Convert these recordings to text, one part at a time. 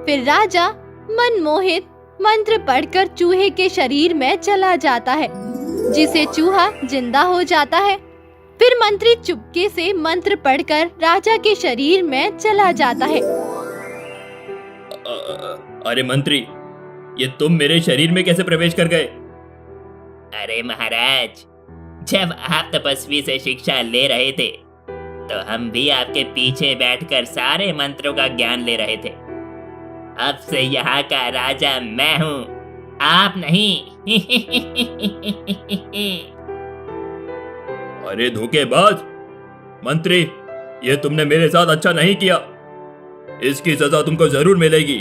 फिर राजा मनमोहित मंत्र पढ़कर चूहे के शरीर में चला जाता है, जिसे चूहा जिंदा हो जाता है। फिर मंत्री चुपके से मंत्र पढ़कर राजा के शरीर में चला जाता है। अरे मंत्री, ये तुम मेरे शरीर में कैसे प्रवेश कर गए? अरे महाराज, जब आप तपस्वी से शिक्षा ले रहे थे तो हम भी आपके पीछे बैठकर सारे मंत्रों का ज्ञान ले रहे थे। अब से यहाँ का राजा मैं हूँ, आप नहीं। अरे धोखेबाज मंत्री, ये तुमने मेरे साथ अच्छा नहीं किया। इसकी सजा तुमको जरूर मिलेगी।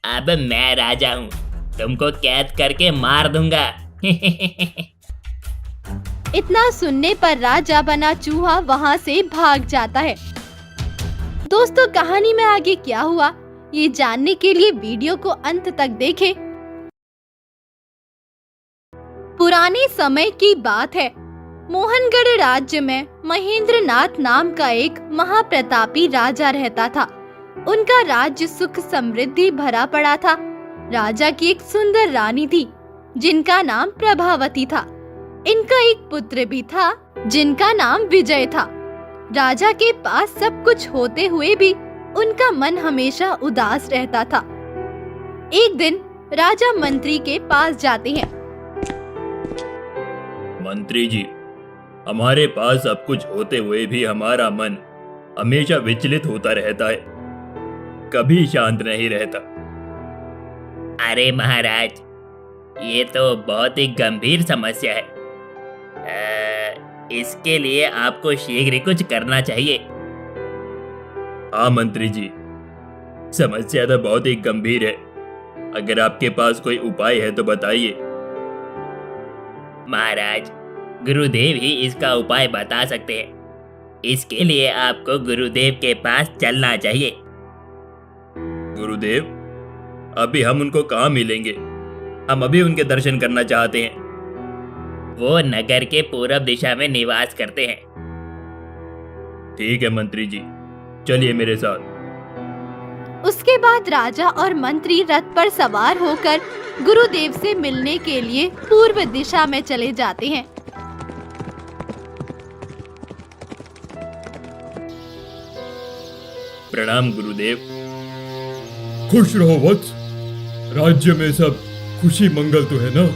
अब मैं राजा हूँ, तुमको कैद करके मार दूंगा। इतना सुनने पर राजा बना चूहा वहाँ से भाग जाता है। दोस्तों, कहानी में आगे क्या हुआ ये जानने के लिए वीडियो को अंत तक देखें। पुराने समय की बात है। मोहनगढ़ राज्य में महेंद्र नाथ नाम का एक महाप्रतापी राजा रहता था। उनका राज्य सुख समृद्धि भरा पड़ा था। राजा की एक सुंदर रानी थी जिनका नाम प्रभावती था। इनका एक पुत्र भी था जिनका नाम विजय था। राजा के पास सब कुछ होते हुए भी उनका मन हमेशा उदास रहता था। एक दिन राजा मंत्री के पास जाते हैं। मंत्री जी, हमारे पास सब कुछ होते हुए भी हमारा मन हमेशा विचलित होता रहता है, कभी शांत नहीं रहता। अरे महाराज, ये तो बहुत ही गंभीर समस्या है। इसके लिए आपको शीघ्र कुछ करना चाहिए। हाँ मंत्री जी, समस्या तो बहुत ही गंभीर है। अगर आपके पास कोई उपाय है तो बताइए। महाराज, गुरुदेव ही इसका उपाय बता सकते हैं। इसके लिए आपको गुरुदेव के पास चलना चाहिए। गुरुदेव? अभी हम उनको कहाँ मिलेंगे? हम अभी उनके दर्शन करना चाहते हैं। वो नगर के पूरब दिशा में निवास करते हैं। ठीक है मंत्री जी, चलिए मेरे साथ। उसके बाद राजा और मंत्री रथ पर सवार होकर गुरुदेव से मिलने के लिए पूर्व दिशा में चले जाते हैं। प्रणाम गुरुदेव। खुश रहो वत्स, राज्य में सब खुशी मंगल तो है ना?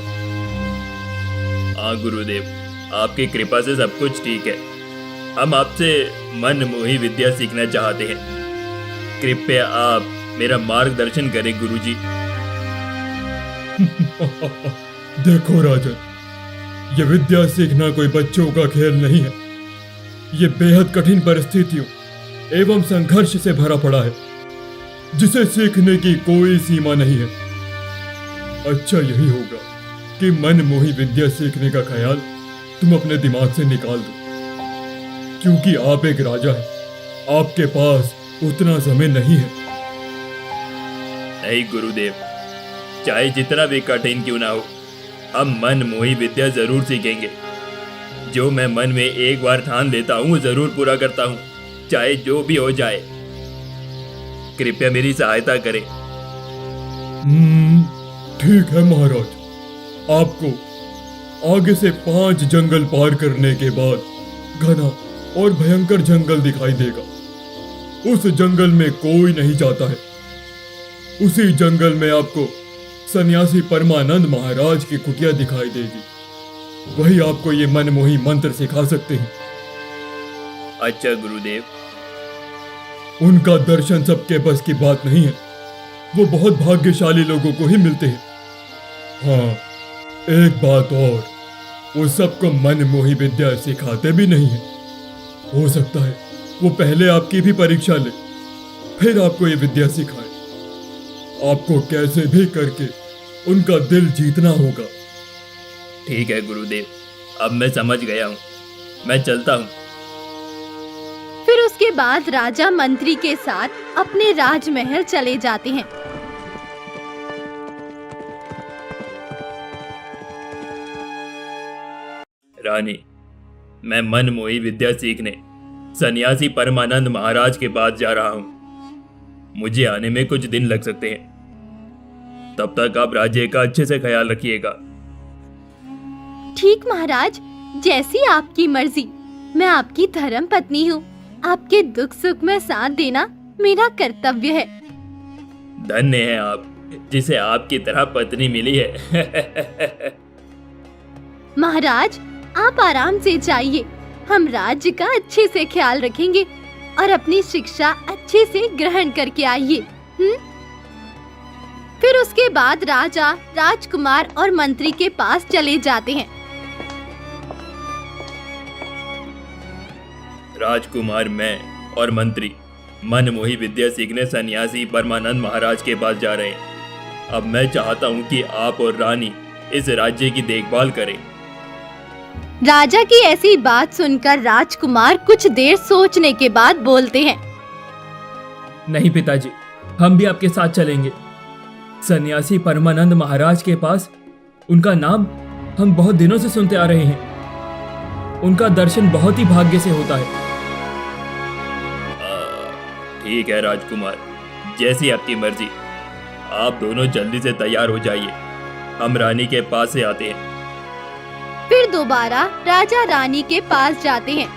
हाँ गुरुदेव, आपकी कृपा से सब कुछ ठीक है। हम आपसे मन मोही विद्या सीखना चाहते हैं। कृपया आप मेरा मार्गदर्शन करें गुरुजी। देखो राजन, ये विद्या सीखना कोई बच्चों का खेल नहीं है। ये बेहद कठिन परिस्थितियों एवं संघर्ष से भरा पड़ा है, जिसे सीखने की कोई सीमा नहीं है। अच्छा यही होगा कि मन मोही विद्या सीखने का ख्याल तुम अपने दिमाग से निकाल दो, क्योंकि आप एक राजा हैं, आपके पास उतना समय नहीं है। नहीं गुरुदेव, चाहे जितना भी कठिन क्यों ना हो, हम मन मोही विद्या जरूर सीखेंगे। जो मैं मन में एक बार ठान लेता हूँ वो जरूर पूरा करता हूँ, चाहे जो भी हो जाए। कृपया मेरी सहायता करें। ठीक है महाराज, आपको आगे से 5 जंगल पार करने के बाद घना और भयंकर जंगल दिखाई देगा। उस जंगल में कोई नहीं जाता है। उसी जंगल में आपको सन्यासी परमानंद महाराज की कुटिया दिखाई देगी। वही आपको ये मनमोही मंत्र सिखा सकते हैं। अच्छा गुरुदेव। उनका दर्शन सबके बस की बात नहीं है, वो बहुत भाग्यशाली लोगों को ही मिलते हैं। हाँ, एक बात और, वो सबको मनमोही विद्या सिखाते भी नहीं है। हो सकता है वो पहले आपकी भी परीक्षा ले, फिर आपको ये विद्या सिखाए। आपको कैसे भी करके उनका दिल जीतना होगा। ठीक है गुरुदेव, अब मैं समझ गया हूँ। मैं चलता हूँ। फिर उसके बाद राजा मंत्री के साथ अपने राजमहल चले जाते हैं। रानी, मैं मन मोही विद्या सीखने सन्यासी परमानंद महाराज के पास जा रहा हूँ। मुझे आने में कुछ दिन लग सकते हैं। तब तक आप राज्य का अच्छे से ख्याल रखिएगा। ठीक महाराज, जैसी आपकी मर्जी। मैं आपकी धर्म पत्नी हूँ। आपके दुख सुख में साथ देना मेरा कर्तव्य है। धन्य है आप, जिसे आपकी तरह पत्नी मिली है। महाराज, आप आराम से जाइए। हम राज्य का अच्छे से ख्याल रखेंगे और अपनी शिक्षा अच्छे से ग्रहण करके आइए। फिर उसके बाद राजा, राजकुमार और मंत्री के पास चले जाते हैं। राजकुमार, मैं और मंत्री मनमोही विद्या सीखने सन्यासी परमानंद महाराज के पास जा रहे हैं। अब मैं चाहता हूँ कि आप और रानी इस राज्य की देखभाल करें। राजा की ऐसी बात सुनकर राजकुमार कुछ देर सोचने के बाद बोलते हैं। नहीं पिताजी, हम भी आपके साथ चलेंगे। सन्यासी परमानंद महाराज के पास उनका नाम हम बहुत दिनों से सुनते आ रहे हैं। उनका दर्शन बहुत ही भाग्य से होता है। ठीक है राजकुमार, जैसी आपकी मर्जी। आप दोनों जल्दी से तैयार हो जाइए, हम रानी के पास से आते हैं। फिर दोबारा राजा रानी के पास जाते हैं।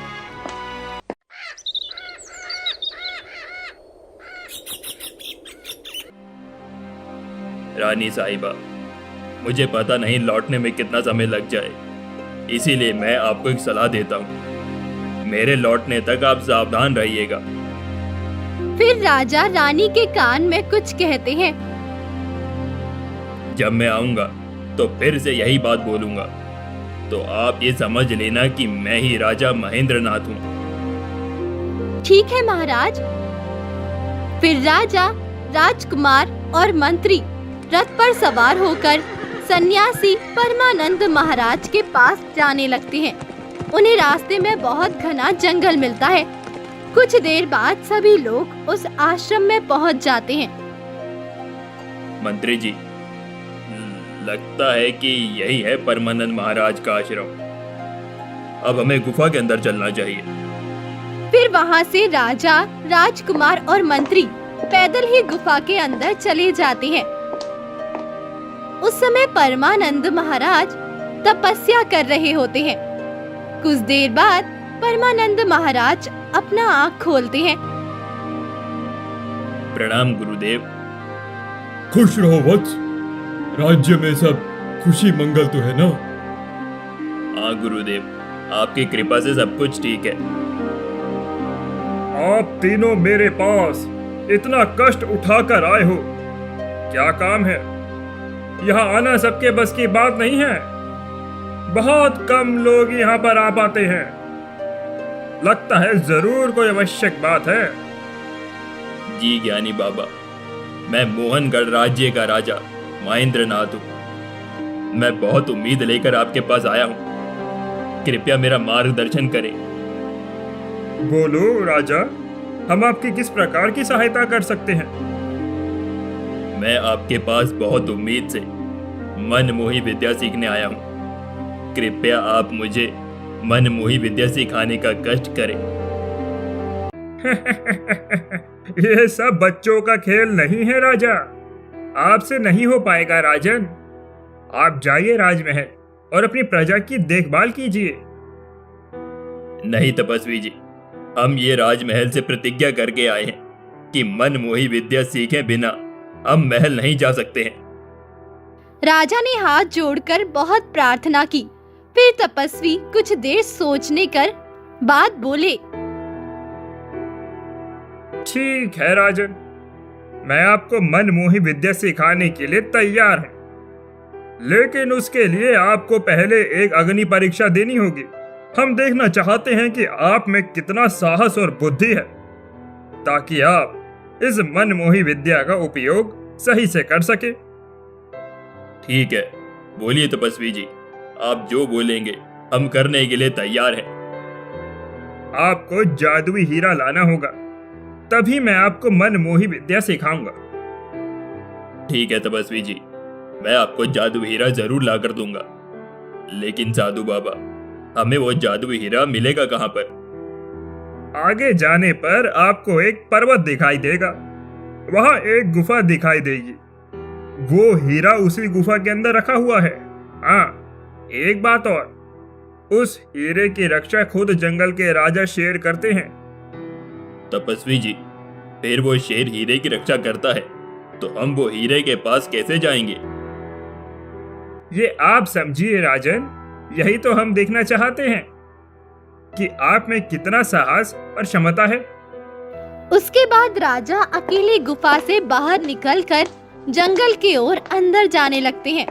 रानी साहिबा, मुझे पता नहीं लौटने में कितना समय लग जाए, इसीलिए मैं आपको एक सलाह देता हूँ। मेरे लौटने तक आप सावधान रहिएगा। फिर राजा रानी के कान में कुछ कहते हैं। जब मैं आऊंगा तो फिर से यही बात बोलूंगा, तो आप ये समझ लेना कि मैं ही राजा महेंद्रनाथ हूँ। ठीक है महाराज। फिर राजा, राजकुमार और मंत्री रथ पर सवार होकर सन्यासी परमानंद महाराज के पास जाने लगते हैं। उन्हें रास्ते में बहुत घना जंगल मिलता है। कुछ देर बाद सभी लोग उस आश्रम में पहुंच जाते हैं। मंत्री जी, लगता है कि यही है परमानंद महाराज का आश्रम। अब हमें गुफा के अंदर चलना चाहिए। फिर वहां से राजा, राजकुमार और मंत्री पैदल ही गुफा के अंदर चले जाते हैं। उस समय परमानंद महाराज तपस्या कर रहे होते हैं। कुछ देर बाद परमानंद महाराज अपना आँख खोलते हैं। प्रणाम गुरुदेव। खुश रहो वत्स, राज्य में सब खुशी मंगल तो है ना? हाँ गुरुदेव, आपकी कृपा से सब कुछ ठीक है। आप तीनों मेरे पास इतना कष्ट उठाकर आए हो, क्या काम है? यहाँ आना सबके बस की बात नहीं है। बहुत कम लोग यहाँ पर आ पाते हैं। लगता है जरूर कोई आवश्यक बात है। जी ज्ञानी बाबा, मैं मोहनगढ़ राज्य का राजा महेंद्रनाथ हूँ। मैं बहुत उम्मीद लेकर आपके पास आया हूँ। कृपया मेरा मार्गदर्शन करें। बोलो राजा, हम आपकी किस प्रकार की सहायता कर सकते हैं? मैं आपके पास बहुत उम्मीद से मनमोही विद्या सीखने आया हूँ। कृपया आप मुझे मनमोही विद्या सिखाने का कष्ट करें। ये सब बच्चों का खेल नहीं है राजा, आपसे नहीं हो पाएगा राजन। आप जाइए राजमहल और अपनी प्रजा की देखभाल कीजिए। नहीं तपस्वी जी, हम ये राजमहल से प्रतिज्ञा करके आए हैं कि मनमोही विद्या सीखे बिना हम महल नहीं जा सकते हैं। राजा ने हाथ जोड़कर बहुत प्रार्थना की। फिर तपस्वी कुछ देर सोचने कर बात बोले। ठीक है राजन, मैं आपको मनमोही विद्या सिखाने के लिए तैयार हूं, लेकिन उसके लिए आपको पहले एक अग्नि परीक्षा देनी होगी। हम देखना चाहते हैं कि आप में कितना साहस और बुद्धि है, ताकि आप इस मनमोही विद्या का उपयोग सही से कर सके। ठीक है, बोलिए तपस्वी जी, आप जो बोलेंगे हम करने के लिए तैयार हैं। आपको जादुई हीरा लाना होगा, तभी मैं आपको मनमोही विद्या सिखाऊंगा। ठीक है तपस्वी जी, मैं आपको जादू हीरा जरूर ला कर दूंगा। लेकिन साधु बाबा, हमें वो जादुई हीरा मिलेगा कहाँ पर? आगे जाने पर आपको एक पर्वत दिखाई देगा। वहां एक गुफा दिखाई देगी। वो हीरा उसी गुफा के अंदर रखा हुआ है। हाँ, एक बात और, उस हीरे की रक्षा खुद जंगल के राजा शेर करते हैं। तपस्वी जी, फिर वो शेर हीरे की रक्षा करता है तो हम वो हीरे के पास कैसे जाएंगे? ये आप समझिए राजन, यही तो हम देखना चाहते हैं कि आप में कितना साहस और क्षमता है। उसके बाद राजा अकेले गुफा से बाहर निकलकर जंगल की ओर अंदर जाने लगते हैं।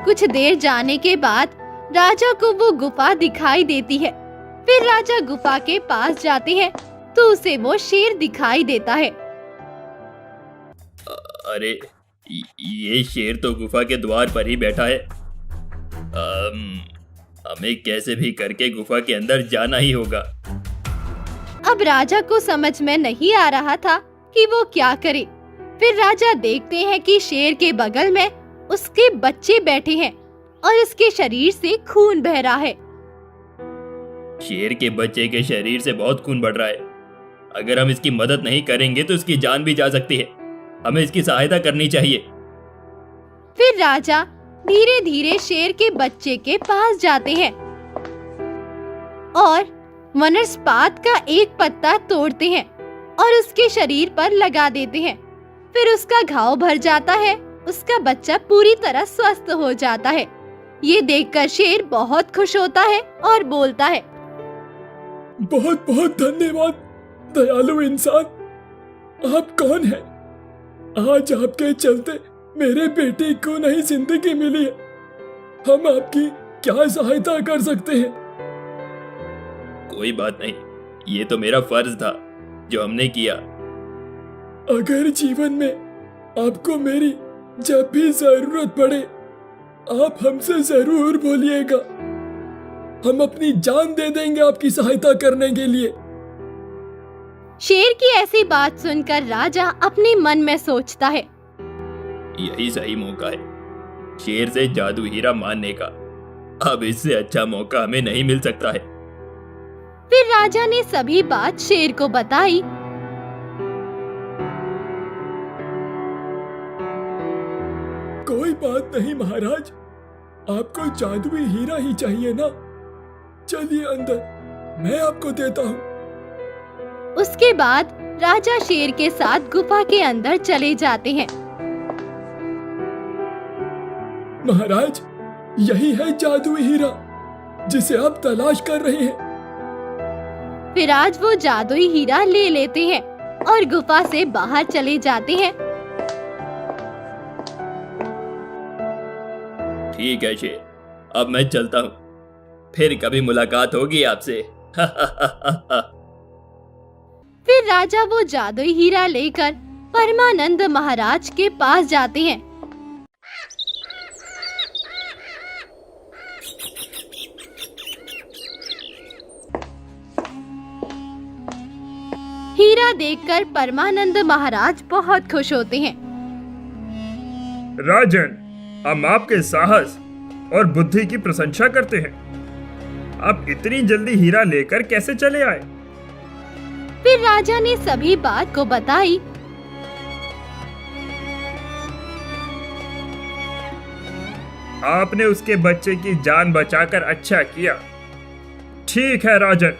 कुछ देर जाने के बाद राजा को वो गुफा दिखाई देती है। फिर राजा गुफा के पास जाते हैं तो उसे वो शेर दिखाई देता है। अरे, ये शेर तो गुफा के द्वार पर ही बैठा है। हमें कैसे भी करके गुफा के अंदर जाना ही होगा। अब राजा को समझ में नहीं आ रहा था कि वो क्या करे। फिर राजा देखते हैं कि शेर के बगल में उसके बच्चे बैठे हैं और उसके शरीर से खून बह रहा है। शेर के बच्चे के शरीर से बहुत खून बढ़ रहा है। अगर हम इसकी मदद नहीं करेंगे तो इसकी जान भी जा सकती है। हमें इसकी सहायता करनी चाहिए। फिर राजा धीरे धीरे शेर के बच्चे के पास जाते हैं और वनस्पात का एक पत्ता तोड़ते हैं और उसके शरीर पर लगा देते हैं। फिर उसका घाव भर जाता है। उसका बच्चा पूरी तरह स्वस्थ हो जाता है। ये देखकर शेर बहुत खुश होता है और बोलता है, बहुत बहुत धन्यवाद दयालु इंसान। आप कौन हैं? आज आपके चलते मेरे बेटे को नई जिंदगी मिली है। हम आपकी क्या सहायता कर सकते हैं? कोई बात नहीं, ये तो मेरा फर्ज था जो हमने किया। अगर जीवन में आपको मेरी जब भी जरूरत पड़े आप हमसे जरूर बोलिएगा। हम अपनी जान दे देंगे आपकी सहायता करने के लिए। शेर की ऐसी बात सुनकर राजा अपने मन में सोचता है, यही सही मौका है शेर से जादू हीरा मानने का। अब इससे अच्छा मौका हमें नहीं मिल सकता है। फिर राजा ने सभी बात शेर को बताई। कोई बात नहीं महाराज, आपको जादुई हीरा ही चाहिए ना? चलिए अंदर, मैं आपको देता हूँ। उसके बाद राजा शेर के साथ गुफा के अंदर चले जाते हैं। महाराज, यही है जादुई हीरा जिसे आप तलाश कर रहे हैं। फिर आज वो जादुई हीरा ले लेते हैं और गुफा से बाहर चले जाते हैं। ठीक है शेर, अब मैं चलता हूँ। फिर कभी मुलाकात होगी आपसे। फिर राजा वो जादुई हीरा लेकर परमानंद महाराज के पास जाते हैं। हीरा देखकर परमानंद महाराज बहुत खुश होते हैं। राजन, हम आपके साहस और बुद्धि की प्रशंसा करते हैं। आप इतनी जल्दी हीरा लेकर कैसे चले आए? फिर राजा ने सभी बात को बताई। आपने उसके बच्चे की जान बचाकर अच्छा किया। ठीक है राजन,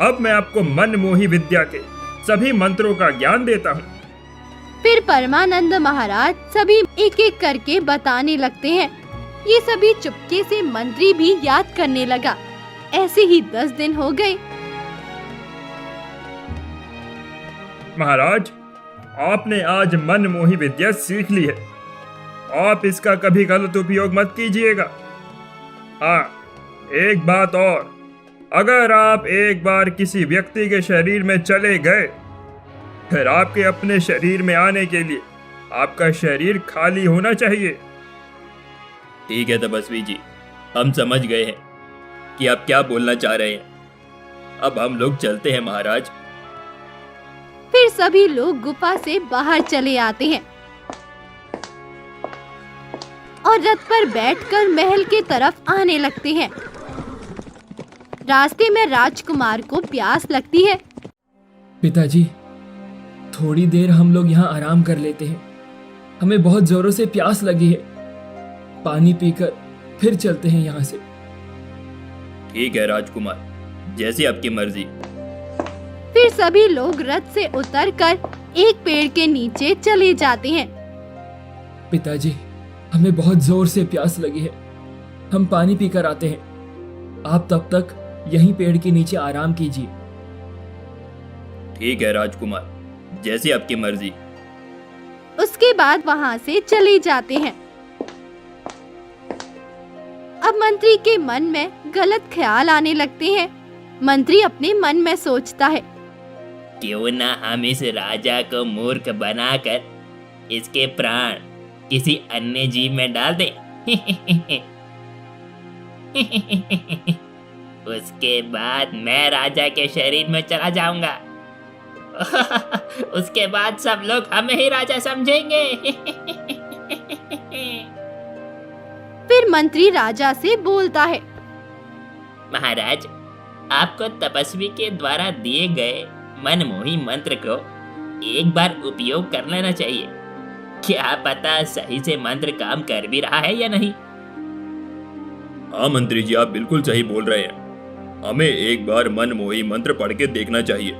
अब मैं आपको मनमोही विद्या के सभी मंत्रों का ज्ञान देता हूँ। फिर परमानंद महाराज सभी एक एक करके बताने लगते हैं। ये सभी चुपके से मंत्री भी याद करने लगा। ऐसे ही 10 दिन हो गए। महाराज, आपने आज मनमोही विद्या सीख ली है। आप इसका कभी गलत उपयोग मत कीजिएगा। हाँ, एक बात और, अगर आप एक बार किसी व्यक्ति के शरीर में चले गए, फिर आपके अपने शरीर में आने के लिए आपका शरीर खाली होना चाहिए। ठीक है तपस्वी जी, हम समझ गए हैं कि आप क्या बोलना चाह रहे हैं। अब हम लोग चलते हैं महाराज। फिर सभी लोग गुफा से बाहर चले आते हैं और रथ पर बैठकर महल की तरफ आने लगते हैं। रास्ते में राजकुमार को प्यास लगती है। पिताजी, थोड़ी देर हम लोग यहाँ आराम कर लेते हैं। हमें बहुत जोरों से प्यास लगी है। पानी पीकर फिर चलते हैं यहाँ से। ठीक है राजकुमार, जैसी आपकी मर्जी। फिर सभी लोग रथ से उतरकर एक पेड़ के नीचे चले जाते हैं। पिताजी, हमें बहुत जोर से प्यास लगी है। हम पानी पीकर आते हैं। आप तब तक यहीं पेड़ के नीचे आराम कीजिए। ठीक है राजकुमार, जैसी आपकी मर्जी। उसके बाद वहां से चले जाते हैं। अब मंत्री के मन में गलत ख्याल आने लगते हैं। मंत्री अपने मन में सोचता है, क्यों ना हम इस राजा को मूर्ख बनाकर इसके प्राण किसी अन्य जीव में डाल दें। उसके बाद मैं राजा के शरीर में चला जाऊंगा। उसके बाद सब लोग हमें ही राजा समझेंगे। फिर मंत्री राजा से बोलता है, महाराज, आपको तपस्वी के द्वारा दिए गए मनमोही मंत्र को एक बार उपयोग कर लेना चाहिए। क्या पता सही से मंत्र काम कर भी रहा है या नहीं। हाँ मंत्री जी, आप बिल्कुल सही बोल रहे हैं। हमें एक बार मनमोही मंत्र पढ़ के देखना चाहिए।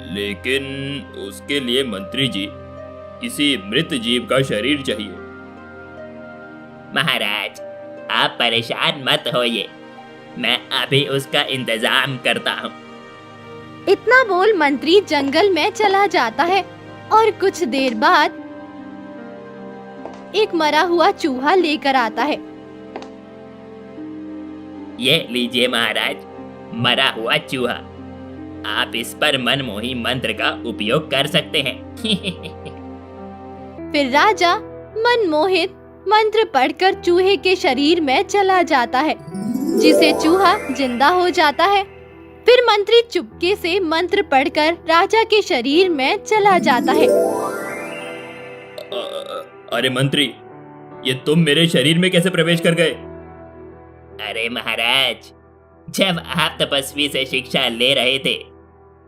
लेकिन उसके लिए मंत्री जी किसी मृत जीव का शरीर चाहिए। महाराज, आप परेशान मत होइए, मैं अभी उसका इंतजाम करता हूँ। इतना बोल मंत्री जंगल में चला जाता है और कुछ देर बाद एक मरा हुआ चूहा लेकर आता है। ये लीजिए महाराज, मरा हुआ चूहा। आप इस पर मनमोही मंत्र का उपयोग कर सकते हैं। फिर राजा मनमोहित मंत्र पढ़कर चूहे के शरीर में चला जाता है, जिसे चूहा जिंदा हो जाता है। फिर मंत्री चुपके से मंत्र पढ़कर राजा के शरीर में चला जाता है। अरे मंत्री, ये तुम मेरे शरीर में कैसे प्रवेश कर गए? अरे महाराज, जब आप तपस्वी से शिक्षा ले रहे थे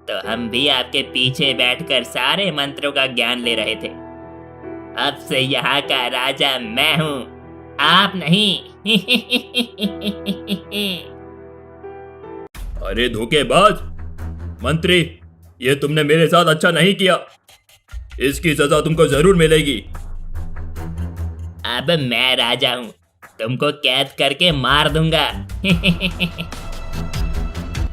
तो हम भी आपके पीछे बैठकर सारे मंत्रों का ज्ञान ले रहे थे। अब से यहाँ का राजा मैं हूँ, आप नहीं। अरे धोखेबाज मंत्री, ये तुमने मेरे साथ अच्छा नहीं किया। इसकी सजा तुमको जरूर मिलेगी। अब मैं राजा हूँ, तुमको कैद करके मार दूंगा।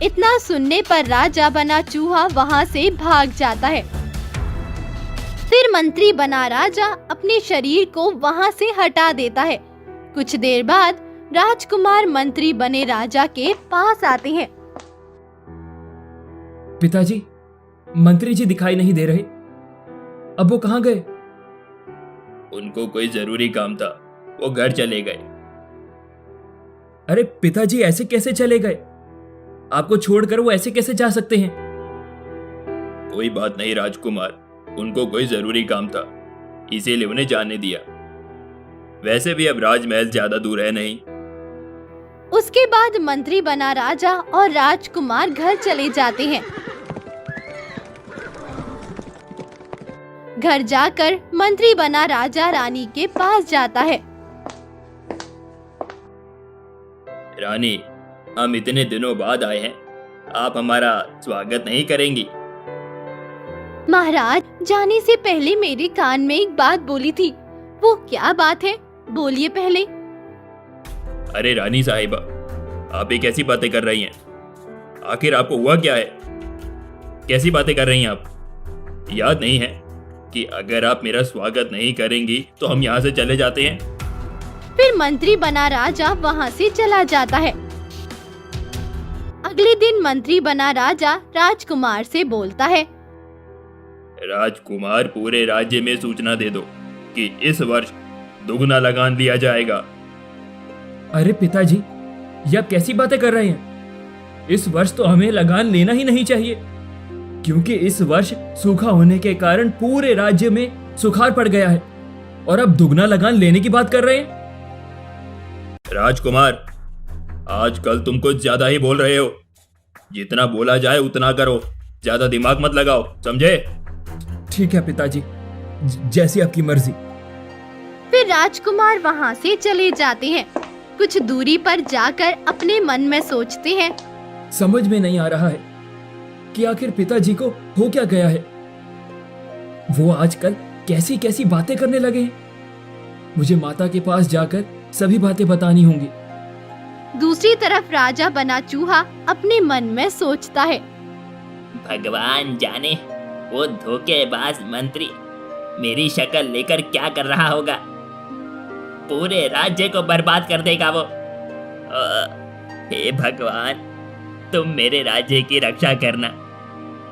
इतना सुनने पर राजा बना चूहा वहां से भाग जाता है। फिर मंत्री बना राजा अपने शरीर को वहां से हटा देता है। कुछ देर बाद राजकुमार मंत्री बने राजा के पास आते हैं। पिताजी, मंत्री जी दिखाई नहीं दे रहे। अब वो कहाँ गए? उनको कोई जरूरी काम था, वो घर चले गए। अरे पिताजी, ऐसे कैसे चले गए? आपको छोड़कर वो ऐसे कैसे जा सकते हैं? कोई बात नहीं राजकुमार, उनको कोई जरूरी काम था, इसीलिए उन्हें जाने दिया। वैसे भी अब राजमहल ज्यादा दूर है नहीं। उसके बाद मंत्री बना राजा और राजकुमार घर चले जाते हैं। घर जाकर मंत्री बना राजा रानी के पास जाता है। रानी, हम इतने दिनों बाद आए हैं, आप हमारा स्वागत नहीं करेंगी? महाराज, जाने से पहले मेरे कान में एक बात बोली थी। वो क्या बात है? बोलिए पहले। अरे रानी साहिबा, आप ये कैसी बातें कर रही हैं? आखिर आपको हुआ क्या है? कैसी बातें कर रही हैं आप? याद नहीं है कि अगर आप मेरा स्वागत नहीं करेंगी तो हम यहाँ से चले जाते हैं? फिर मंत्री बना राजा वहाँ से चला जाता है। अगले दिन मंत्री बना राजा राजकुमार से बोलता है, राजकुमार, पूरे राज्य में सूचना दे दो कि इस वर्ष दुगना लगान लिया जाएगा। अरे पिताजी, ये आप कैसी बातें कर रहे हैं? इस वर्ष तो हमें लगान लेना ही नहीं चाहिए, क्योंकि इस वर्ष सूखा होने के कारण पूरे राज्य में सुखाड़ पड़ गया है और अब दुगना लगान लेने की बात कर रहे हैं। राजकुमार, आजकल तुम कुछ ज्यादा ही बोल रहे हो। जितना बोला जाए उतना करो, ज्यादा दिमाग मत लगाओ, समझे? ठीक है पिताजी, जैसी आपकी मर्जी। फिर राजकुमार वहाँ से चले जाते हैं। कुछ दूरी पर जाकर अपने मन में सोचते हैं। समझ में नहीं आ रहा है कि आखिर पिताजी को हो क्या गया है। वो आजकल कैसी कैसी बातें करने लगे हैं। मुझे माता के पास जाकर सभी बातें बतानी होंगी। दूसरी तरफ राजा बना चूहा अपने मन में सोचता है। भगवान जाने वो धोखेबाज मंत्री मेरी शक्ल लेकर क्या कर रहा होगा। पूरे राज्य को बर्बाद कर देगा वो। हे भगवान, तुम मेरे राज्य की रक्षा करना।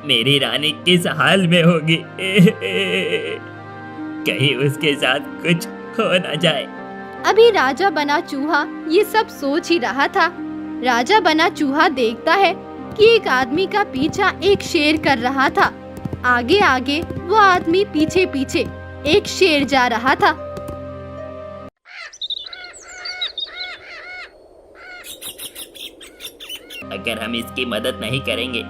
मेरी रानी किस हाल में होगी। कहीं उसके साथ कुछ हो न जाए। अभी राजा बना चूहा ये सब सोच ही रहा था। राजा बना चूहा देखता है कि एक आदमी का पीछा एक शेर कर रहा था। आगे आगे वो आदमी पीछे पीछे एक शेर जा रहा था। अगर हम इसकी मदद नहीं करेंगे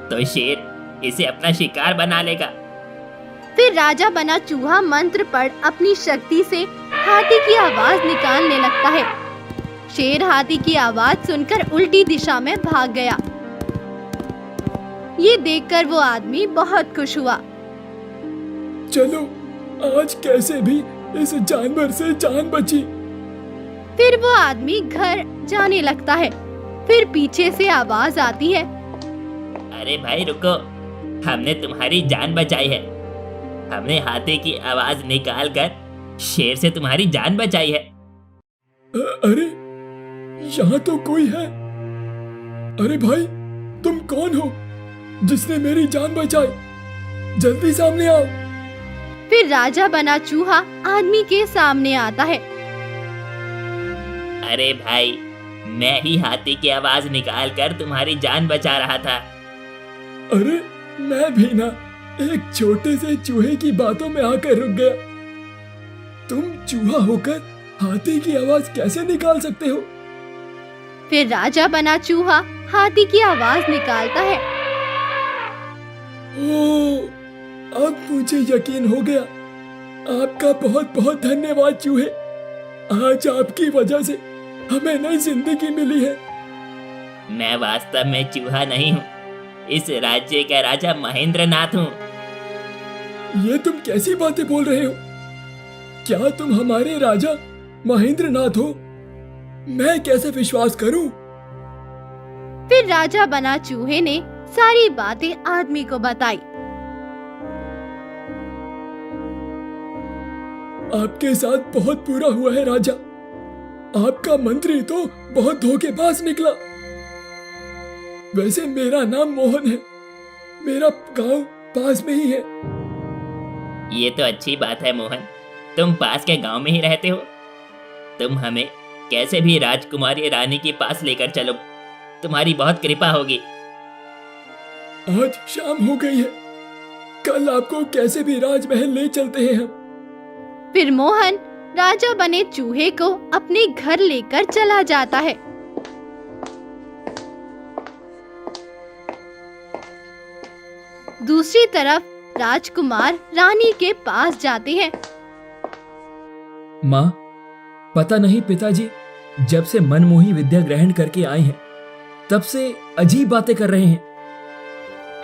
तो शेर इसे अपना शिकार बना लेगा। फिर राजा बना चूहा मंत्र पढ़ अपनी शक्ति से हाथी की आवाज निकालने लगता है। शेर हाथी की आवाज सुनकर उल्टी दिशा में भाग गया। ये देखकर वो आदमी बहुत खुश हुआ। चलो, आज कैसे भी इस जानवर से जान बची। फिर वो आदमी घर जाने लगता है। फिर पीछे से आवाज आती है। अरे भाई रुको, हमने तुम्हारी जान बचाई है। हमने हाथी की आवाज निकाल कर शेर से तुम्हारी जान बचाई है। अरे यहाँ तो कोई है। अरे भाई, तुम कौन हो जिसने मेरी जान बचाई? जल्दी सामने आओ। फिर राजा बना चूहा आदमी के सामने आता है। अरे भाई, मैं ही हाथी की आवाज निकाल कर तुम्हारी जान बचा रहा था। अरे मैं भी ना एक छोटे से चूहे की बातों में आकर रुक गया। तुम चूहा होकर हाथी की आवाज कैसे निकाल सकते हो? फिर राजा बना चूहा हाथी की आवाज निकालता है। ओह, अब मुझे यकीन हो गया। आपका बहुत बहुत धन्यवाद चूहे। आज आपकी वजह से हमें नई जिंदगी मिली है। मैं वास्तव में चूहा नहीं हूँ, इस राज्य का राजा महेंद्र नाथ हूँ। ये तुम कैसी बातें बोल रहे हो? क्या तुम हमारे राजा महेंद्र नाथ हो? मैं कैसे विश्वास करूं? फिर राजा बना चूहे ने सारी बातें आदमी को बताई। आपके साथ बहुत बुरा हुआ है राजा। आपका मंत्री तो बहुत धोखेबाज निकला। वैसे मेरा नाम मोहन है। मेरा गांव पास में ही है। ये तो अच्छी बात है मोहन, तुम पास के गांव में ही रहते हो। तुम हमें कैसे भी राजकुमारी रानी के पास लेकर चलो, तुम्हारी बहुत कृपा होगी। आज शाम हो गई है। कल आपको कैसे भी राजमहल ले चलते हैं हम। फिर मोहन राजा बने चूहे को अपने घर लेकर चला जाता है। दूसरी तरफ राजकुमार रानी के पास जाते हैं। माँ, पता नहीं पिताजी जब से मनमोही विद्या ग्रहण करके आए हैं तब से अजीब बातें कर रहे हैं।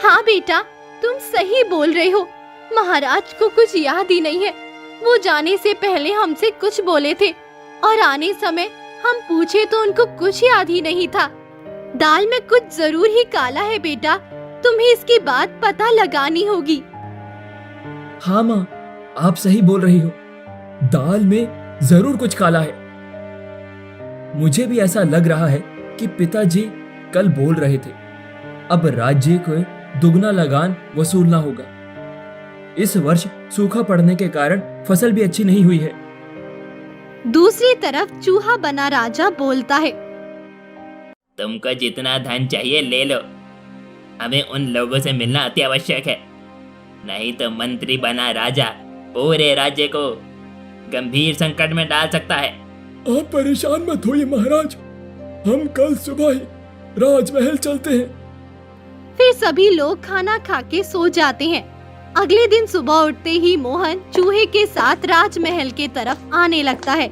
हाँ बेटा, तुम सही बोल रहे हो। महाराज को कुछ याद ही नहीं है। वो जाने से पहले हमसे कुछ बोले थे और आने समय हम पूछे तो उनको कुछ याद ही नहीं था। दाल में कुछ जरूर ही काला है बेटा, तुम्हें इसकी बात पता लगानी होगी। हाँ माँ, आप सही बोल रही हो। दाल में जरूर कुछ काला है। मुझे भी ऐसा लग रहा है कि पिताजी कल बोल रहे थे अब राज्य को दुगना लगान वसूलना होगा। इस वर्ष सूखा पड़ने के कारण फसल भी अच्छी नहीं हुई है। दूसरी तरफ चूहा बना राजा बोलता है। तुमको जितना धन चाहिए ले लो, हमें उन लोगों से मिलना अति आवश्यक है, नहीं तो मंत्री बना राजा पूरे राज्य को गंभीर संकट में डाल सकता है। आप परेशान मत होइए महाराज, हम कल सुबह ही राजमहल चलते हैं। फिर सभी लोग खाना खा के सो जाते हैं। अगले दिन सुबह उठते ही मोहन चूहे के साथ राजमहल के तरफ आने लगता है।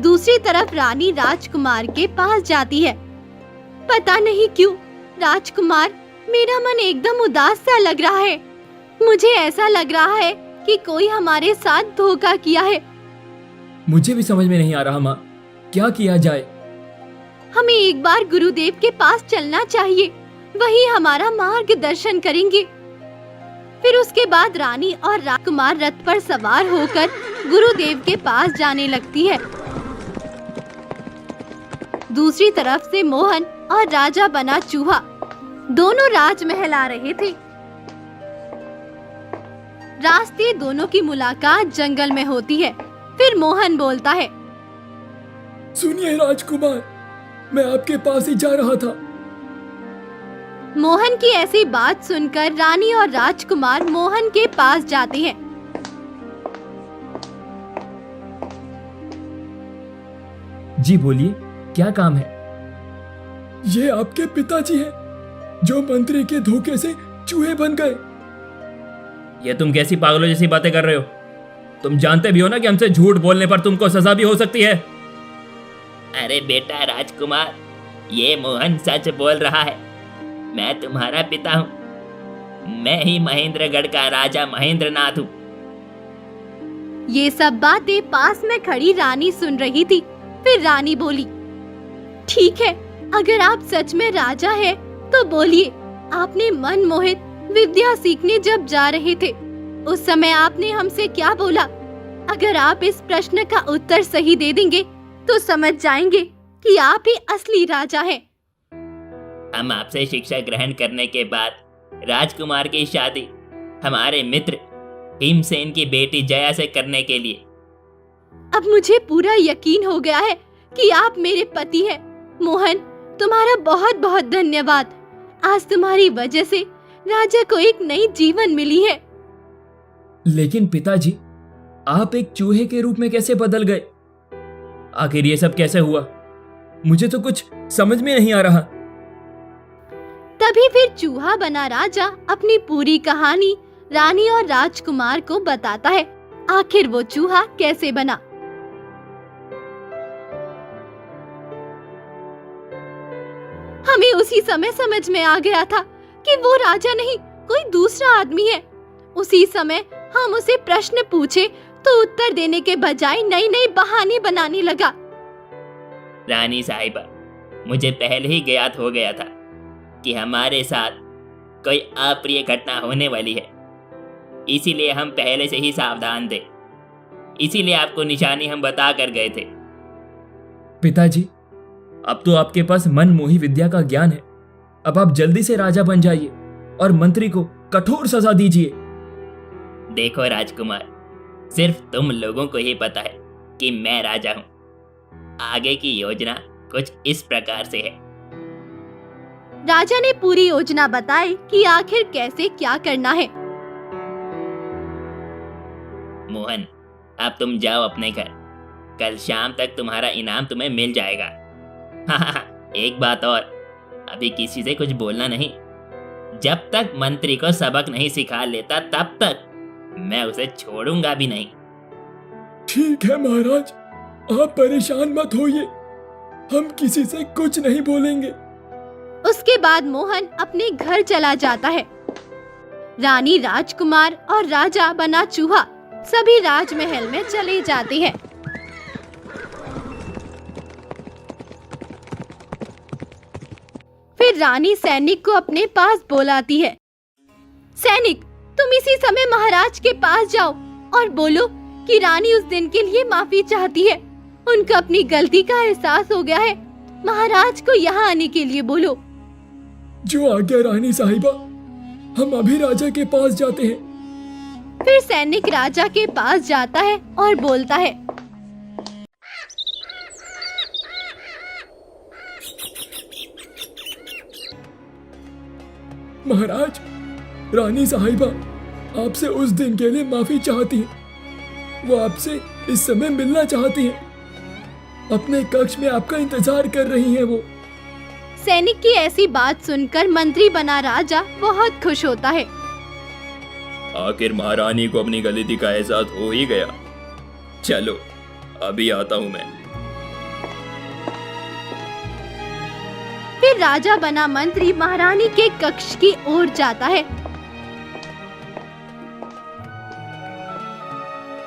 दूसरी तरफ रानी राजकुमार के पास जाती है। पता नहीं क्यों राजकुमार, मेरा मन एकदम उदास सा लग रहा है। मुझे ऐसा लग रहा है कि कोई हमारे साथ धोखा किया है। मुझे भी समझ में नहीं आ रहा माँ, क्या किया जाए? हमें एक बार गुरुदेव के पास चलना चाहिए, वही हमारा मार्गदर्शन करेंगे। फिर उसके बाद रानी और राजकुमार रथ पर सवार होकर गुरुदेव के पास जाने लगती है। दूसरी तरफ से मोहन और राजा बना चूहा दोनों राजमहल आ रहे थे। रास्ते दोनों की मुलाकात जंगल में होती है। फिर मोहन बोलता है, सुनिए राजकुमार, मैं आपके पास ही जा रहा था। मोहन की ऐसी बात सुनकर रानी और राजकुमार मोहन के पास जाते हैं। जी बोलिए, क्या काम है? ये आपके पिताजी हैं, जो मंत्री के धोखे से चूहे बन गए। ये तुम कैसी पागलों जैसी बातें कर रहे हो? तुम जानते भी हो ना कि हमसे झूठ बोलने पर तुमको सजा भी हो सकती है। अरे बेटा राजकुमार, ये मोहन सच बोल रहा है। मैं तुम्हारा पिता हूँ। मैं ही महेंद्रगढ़ का राजा महेंद्रनाथ हूँ। ये सब बातें पास में खड़ी रानी सुन रही थी। फिर रानी बोली, ठीक है, अगर आप सच में राजा हैं, तो बोलिए, आपने मन मोहित विद्या सीखने जब जा रहे थे, उस समय आपने हमसे क्या बोला? अगर आप इस प्रश्न का उत्तर सही दे देंगे, तो समझ जाएंगे कि आप ही असली राजा हैं। हम आपसे शिक्षा ग्रहण करने के बाद राजकुमार की शादी हमारे मित्र भीमसेन की बेटी जया से करने के लिए। अब मुझे पूरा यकीन हो गया है कि आप मेरे पति हैं। मोहन, तुम्हारा बहुत बहुत धन्यवाद। आज तुम्हारी वजह से राजा को एक नई जीवन मिली है। लेकिन पिताजी, आप एक चूहे के रूप में कैसे बदल गए? आखिर ये सब कैसे हुआ? मुझे तो कुछ समझ में नहीं आ रहा। तभी फिर चूहा बना राजा अपनी पूरी कहानी रानी और राजकुमार को बताता है। आखिर वो चूहा कैसे बना। हमें उसी समय समझ में आ गया था कि वो राजा नहीं, कोई दूसरा आदमी है। उसी समय हम उसे प्रश्न पूछे तो उत्तर देने के बजाय नई नई बहाने बनाने लगा। रानी साहिबा, मुझे पहले ही ज्ञात हो गया था कि हमारे साथ कोई अप्रिय घटना होने वाली है। इसीलिए हम पहले से ही सावधान थे। इसीलिए आपको निशानी हम बता कर गए थे। पिताजी, अब तो आपके पास मनमोही विद्या का ज्ञान है। अब आप जल्दी से राजा बन जाइए और मंत्री को कठोर सजा दीजिए। देखो राजकुमार, सिर्फ तुम लोगों को ही पता है कि मैं राजा हूँ। आगे की योजना कुछ इस प्रकार से है। राजा ने पूरी योजना बताई कि आखिर कैसे क्या करना है। मोहन, अब तुम जाओ अपने घर। कल शाम तक तुम्हारा इनाम तुम्हें मिल जाएगा। हाँ, एक बात और, अभी किसी से कुछ बोलना नहीं। जब तक मंत्री को सबक नहीं सिखा लेता, तब तक मैं उसे छोड़ूंगा भी नहीं। ठीक है महाराज, आप परेशान मत होइए, हम किसी से कुछ नहीं बोलेंगे। उसके बाद मोहन अपने घर चला जाता है। रानी, राजकुमार और राजा बना चूहा सभी राजमहल में चले जाते हैं। फिर रानी सैनिक को अपने पास बुलाती है। सैनिक, तुम इसी समय महाराज के पास जाओ और बोलो कि रानी उस दिन के लिए माफी चाहती है। उनको अपनी गलती का एहसास हो गया है। महाराज को यहाँ आने के लिए बोलो। जो आज्ञा रानी साहिबा, हम अभी राजा के पास जाते हैं। फिर सैनिक राजा के पास जाता है और बोलता है, महाराज, रानी साहिबा आपसे उस दिन के लिए माफी चाहती हैं। वो आपसे इस समय मिलना चाहती हैं। अपने कक्ष में आपका इंतजार कर रही हैं वो। सैनिक की ऐसी बात सुनकर मंत्री बना राजा बहुत खुश होता है। आखिर महारानी को अपनी गलती का एहसास हो ही गया। चलो अभी आता हूँ मैं। फिर राजा बना मंत्री महारानी के कक्ष की ओर जाता है।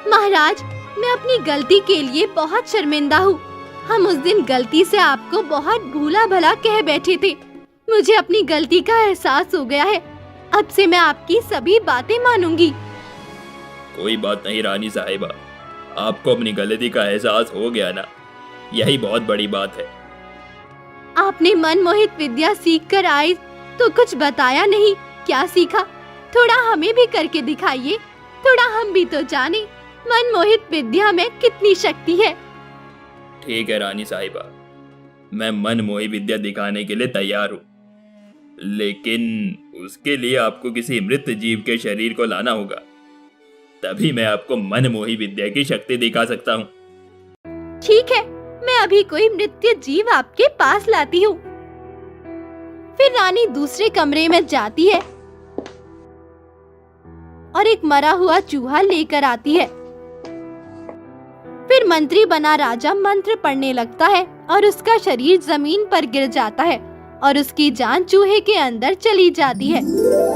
महाराज, मैं अपनी गलती के लिए बहुत शर्मिंदा हूँ। हम उस दिन गलती से आपको बहुत भूला भला कह बैठे थे। मुझे अपनी गलती का एहसास हो गया है। अब से मैं आपकी सभी बातें मानूंगी। कोई बात नहीं रानी साहिबा, आपको अपनी गलती का एहसास हो गया ना, यही बहुत बड़ी बात है। आपने मनमोहित विद्या सीख कर आए तो कुछ बताया नहीं, क्या सीखा? थोड़ा हमें भी करके दिखाइए, थोड़ा हम भी तो जाने मनमोहित विद्या में कितनी शक्ति है। ठीक है रानी साहिबा, मैं मनमोही विद्या दिखाने के लिए तैयार हूँ, लेकिन उसके लिए आपको किसी मृत जीव के शरीर को लाना होगा, तभी मैं आपको मनमोही विद्या की शक्ति दिखा सकता हूँ। ठीक है, मैं अभी कोई मृत्यु जीव आपके पास लाती हूँ। फिर रानी दूसरे कमरे में जाती है और एक मरा हुआ चूहा लेकर आती है। फिर मंत्री बना राजा मंत्र पढ़ने लगता है और उसका शरीर जमीन पर गिर जाता है और उसकी जान चूहे के अंदर चली जाती है।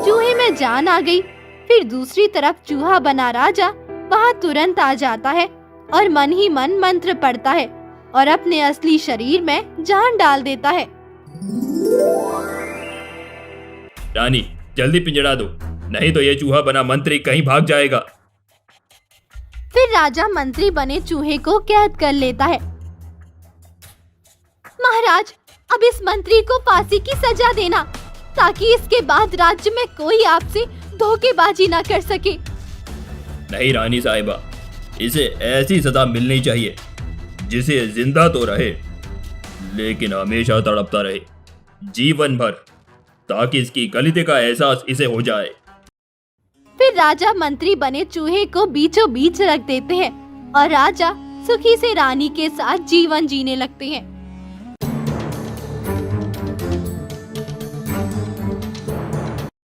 चूहे में जान आ गई। फिर दूसरी तरफ चूहा बना राजा वहाँ तुरंत आ जाता है और मन ही मन मंत्र पढ़ता है और अपने असली शरीर में जान डाल देता है। रानी जल्दी पिंजरा दो, नहीं तो ये चूहा बना मंत्री कहीं भाग जाएगा। फिर राजा मंत्री बने चूहे को कैद कर लेता है। महाराज, अब इस मंत्री को फांसी की सजा देना, ताकि इसके बाद राज्य में कोई आपसे धोखेबाजी ना कर सके। नहीं रानी साहिबा, इसे ऐसी सजा मिलनी चाहिए जिसे जिंदा तो रहे लेकिन हमेशा तड़पता रहे जीवन भर, ताकि इसकी गलती का एहसास इसे हो जाए। फिर राजा मंत्री बने चूहे को बीचों बीच रख देते हैं और राजा सुखी से रानी के साथ जीवन जीने लगते हैं।